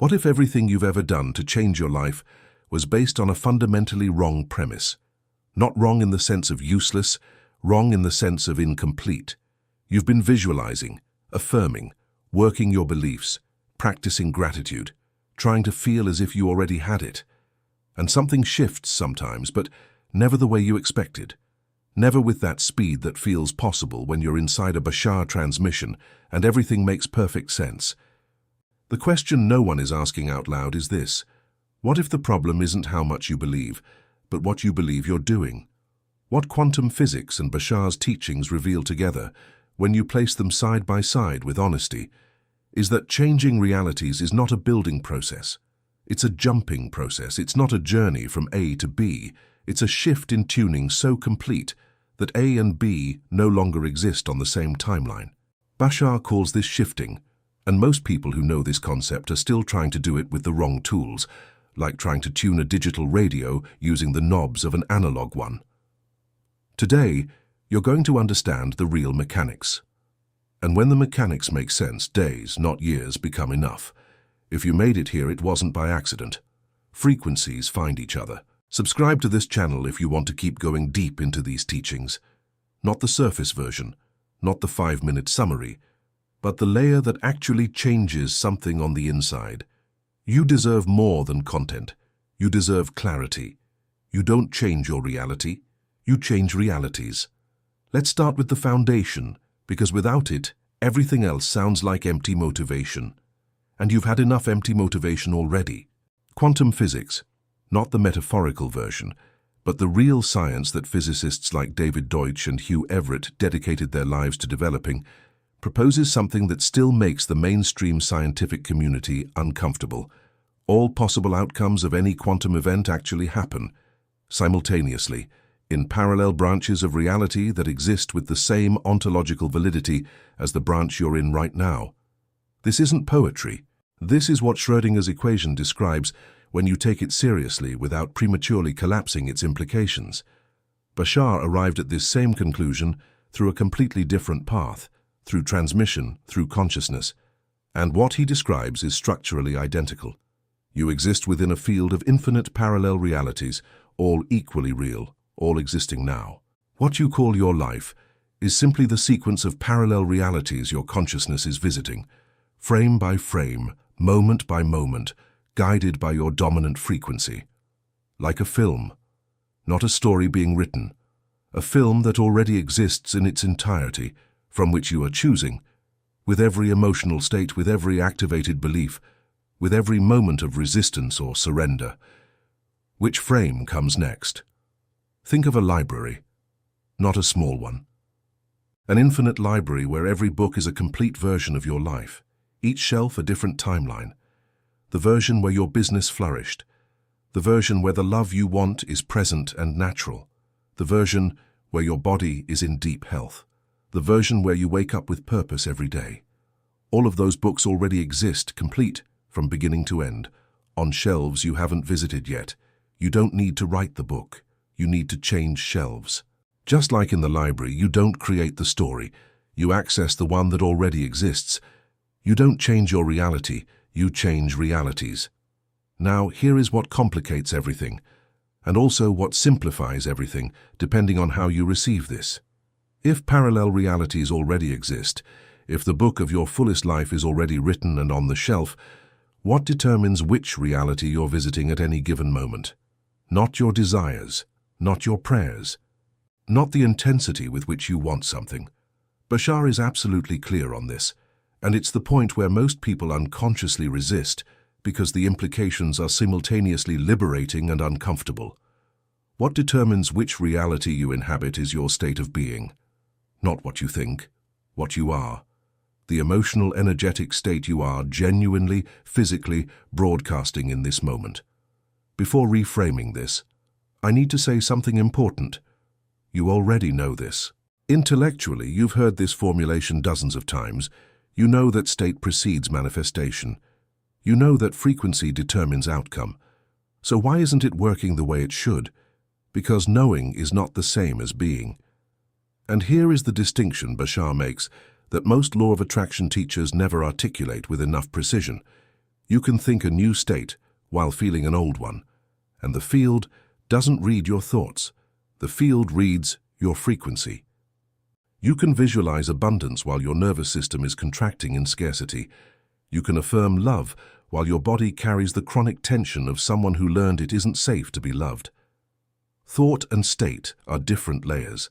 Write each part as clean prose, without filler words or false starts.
What if everything you've ever done to change your life was based on a fundamentally wrong premise? Not wrong in the sense of useless, wrong in the sense of incomplete. You've been visualizing, affirming, working your beliefs, practicing gratitude, trying to feel as if you already had it. And something shifts sometimes, but never the way you expected. Never with that speed that feels possible when you're inside a Bashar transmission and everything makes perfect sense. The question no one is asking out loud is this: what if the problem isn't how much you believe, but what you believe you're doing? What quantum physics and Bashar's teachings reveal together, when you place them side by side with honesty, is that changing realities is not a building process. It's a jumping process. It's not a journey from A to B. It's a shift in tuning so complete that A and B no longer exist on the same timeline. Bashar calls this shifting, and most people who know this concept are still trying to do it with the wrong tools, like trying to tune a digital radio using the knobs of an analog one. Today, you're going to understand the real mechanics. And when the mechanics make sense, days, not years, become enough. If you made it here, it wasn't by accident. Frequencies find each other. Subscribe to this channel if you want to keep going deep into these teachings. Not the surface version, not the 5-minute summary, but the layer that actually changes something on the inside. You deserve more than content. You deserve clarity. You don't change your reality. You change realities. Let's start with the foundation, because without it, everything else sounds like empty motivation. And you've had enough empty motivation already. Quantum physics, not the metaphorical version, but the real science that physicists like David Deutsch and Hugh Everett dedicated their lives to developing, proposes something that still makes the mainstream scientific community uncomfortable. All possible outcomes of any quantum event actually happen, simultaneously, in parallel branches of reality that exist with the same ontological validity as the branch you're in right now. This isn't poetry. This is what Schrödinger's equation describes when you take it seriously without prematurely collapsing its implications. Bashar arrived at this same conclusion through a completely different path, through transmission, through consciousness, and what he describes is structurally identical. You exist within a field of infinite parallel realities, all equally real, all existing now. What you call your life is simply the sequence of parallel realities your consciousness is visiting, frame by frame, moment by moment, guided by your dominant frequency. Like a film, not a story being written, a film that already exists in its entirety, from which you are choosing, with every emotional state, with every activated belief, with every moment of resistance or surrender. Which frame comes next? Think of a library, not a small one. An infinite library where every book is a complete version of your life, each shelf a different timeline. The version where your business flourished, the version where the love you want is present and natural, the version where your body is in deep health, the version where you wake up with purpose every day. All of those books already exist, complete from beginning to end, on shelves you haven't visited yet. You don't need to write the book. You need to change shelves. Just like in the library, you don't create the story. You access the one that already exists. You don't change your reality. You change realities. Now, here is what complicates everything, and also what simplifies everything, depending on how you receive this. If parallel realities already exist, if the book of your fullest life is already written and on the shelf, what determines which reality you're visiting at any given moment? Not your desires, not your prayers, not the intensity with which you want something. Bashar is absolutely clear on this, and it's the point where most people unconsciously resist because the implications are simultaneously liberating and uncomfortable. What determines which reality you inhabit is your state of being, not what you think, what you are. The emotional, energetic state you are genuinely, physically broadcasting in this moment. Before reframing this, I need to say something important. You already know this. Intellectually, you've heard this formulation dozens of times. You know that state precedes manifestation. You know that frequency determines outcome. So why isn't it working the way it should? Because knowing is not the same as being. And here is the distinction Bashar makes that most law of attraction teachers never articulate with enough precision. You can think a new state while feeling an old one, and the field doesn't read your thoughts. The field reads your frequency. You can visualize abundance while your nervous system is contracting in scarcity. You can affirm love while your body carries the chronic tension of someone who learned it isn't safe to be loved. Thought and state are different layers,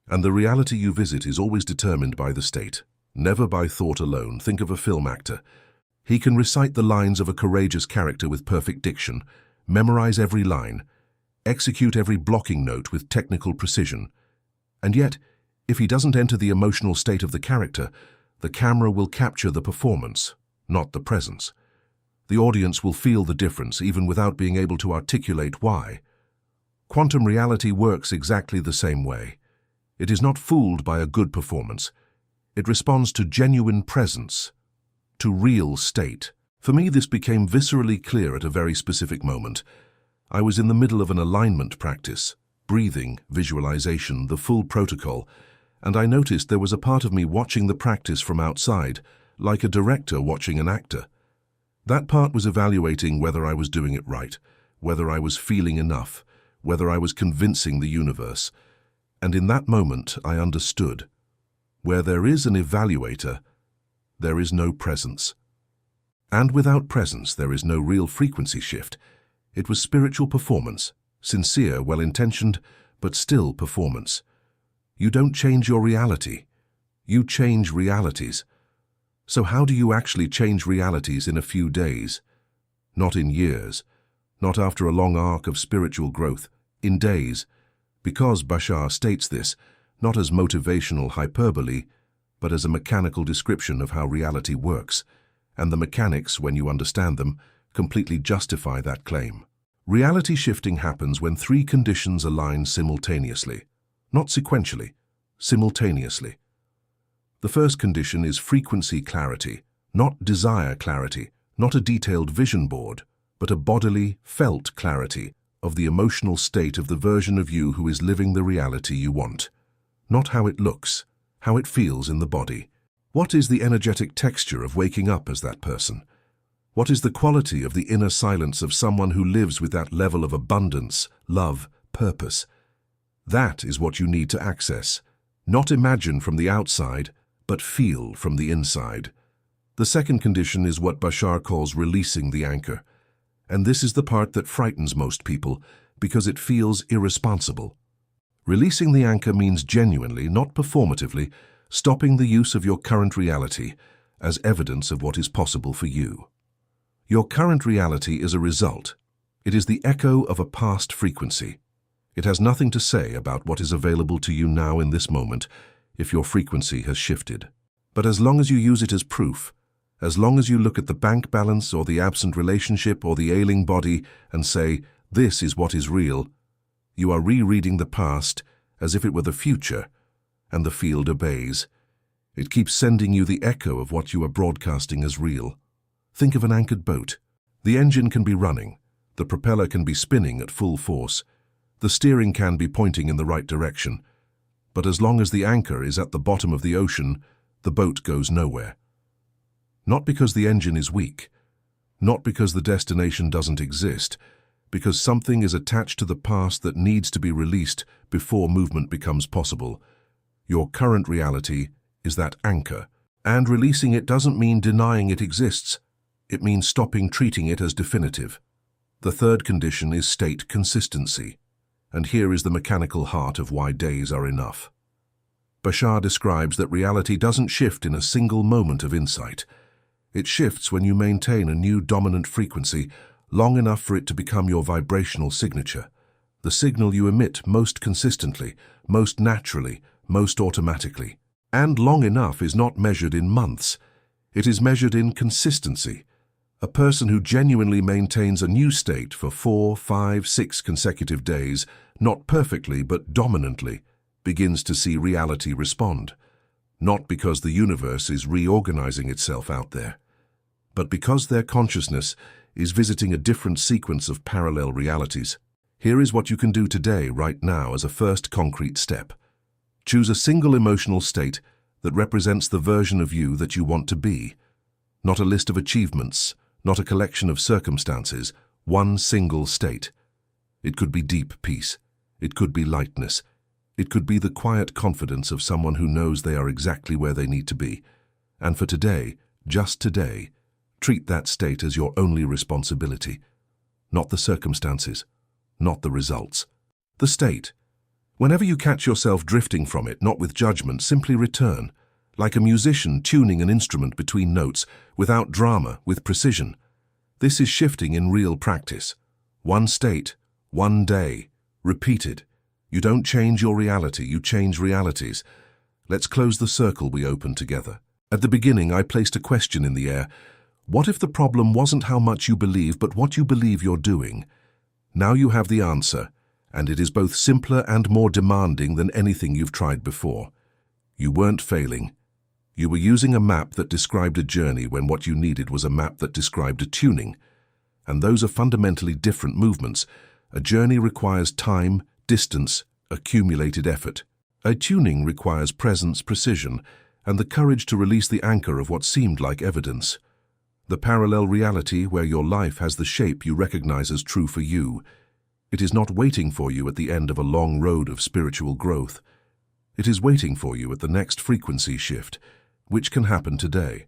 and the reality you visit is always determined by the state, never by thought alone. Think of a film actor. He can recite the lines of a courageous character with perfect diction, memorize every line, execute every blocking note with technical precision. And yet, if he doesn't enter the emotional state of the character, the camera will capture the performance, not the presence. The audience will feel the difference even without being able to articulate why. Quantum reality works exactly the same way. It is not fooled by a good performance. It responds to genuine presence, to real state. For me, this became viscerally clear at a very specific moment. I was in the middle of an alignment practice, breathing, visualization, the full protocol, and I noticed there was a part of me watching the practice from outside, like a director watching an actor. That part was evaluating whether I was doing it right, whether I was feeling enough, whether I was convincing the universe. And in that moment, I understood. Where there is an evaluator, there is no presence. And without presence, there is no real frequency shift. It was spiritual performance, sincere, well-intentioned, but still performance. You don't change your reality. You change realities. So how do you actually change realities in a few days? Not in years. Not after a long arc of spiritual growth. In days. Because Bashar states this, not as motivational hyperbole, but as a mechanical description of how reality works. And the mechanics, when you understand them, completely justify that claim. Reality shifting happens when three conditions align simultaneously. Not sequentially, simultaneously. The first condition is frequency clarity, not desire clarity, not a detailed vision board, but a bodily, felt clarity of the emotional state of the version of you who is living the reality you want. Not how it looks, how it feels in the body. What is the energetic texture of waking up as that person? What is the quality of the inner silence of someone who lives with that level of abundance, love, purpose? That is what you need to access. Not imagine from the outside, but feel from the inside. The second condition is what Bashar calls releasing the anchor. And this is the part that frightens most people, because it feels irresponsible. Releasing the anchor means genuinely, not performatively, stopping the use of your current reality as evidence of what is possible for you. Your current reality is a result. It is the echo of a past frequency. It has nothing to say about what is available to you now in this moment if your frequency has shifted. But as long as you use it as proof, as long as you look at the bank balance or the absent relationship or the ailing body and say, this is what is real, you are rereading the past as if it were the future, and the field obeys. It keeps sending you the echo of what you are broadcasting as real. Think of an anchored boat. The engine can be running, the propeller can be spinning at full force, the steering can be pointing in the right direction, but as long as the anchor is at the bottom of the ocean, the boat goes nowhere. Not because the engine is weak, not because the destination doesn't exist, because something is attached to the past that needs to be released before movement becomes possible. Your current reality is that anchor, and releasing it doesn't mean denying it exists. It means stopping treating it as definitive. The third condition is state consistency. And here is the mechanical heart of why days are enough. Bashar describes that reality doesn't shift in a single moment of insight. It shifts when you maintain a new dominant frequency long enough for it to become your vibrational signature, the signal you emit most consistently, most naturally, most automatically. And long enough is not measured in months. It is measured in consistency. A person who genuinely maintains a new state for 4, 5, 6 consecutive days, not perfectly but dominantly, begins to see reality respond. Not because the universe is reorganizing itself out there, but because their consciousness is visiting a different sequence of parallel realities. Here is what you can do today, right now, as a first concrete step. Choose a single emotional state that represents the version of you that you want to be. Not a list of achievements, not a collection of circumstances, one single state. It could be deep peace. It could be lightness. It could be the quiet confidence of someone who knows they are exactly where they need to be. And for today, just today, treat that state as your only responsibility. Not the circumstances, not the results. The state. Whenever you catch yourself drifting from it, not with judgment, simply return, like a musician tuning an instrument between notes, without drama, with precision. This is shifting in real practice. One state, one day, repeated. You don't change your reality, you change realities. Let's close the circle we opened together. At the beginning, I placed a question in the air. What if the problem wasn't how much you believe, but what you believe you're doing? Now you have the answer, and it is both simpler and more demanding than anything you've tried before. You weren't failing. You were using a map that described a journey when what you needed was a map that described a tuning. And those are fundamentally different movements. A journey requires time, distance, accumulated effort. A tuning requires presence, precision, and the courage to release the anchor of what seemed like evidence. The parallel reality where your life has the shape you recognize as true for you. It is not waiting for you at the end of a long road of spiritual growth. It is waiting for you at the next frequency shift, which can happen today,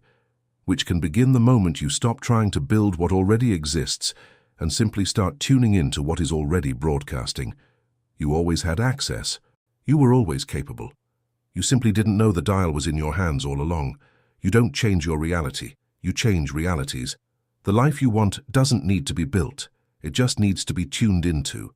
which can begin the moment you stop trying to build what already exists and simply start tuning into what is already broadcasting. You always had access. You were always capable. You simply didn't know the dial was in your hands all along. You don't change your reality. You change realities. The life you want doesn't need to be built. It just needs to be tuned into.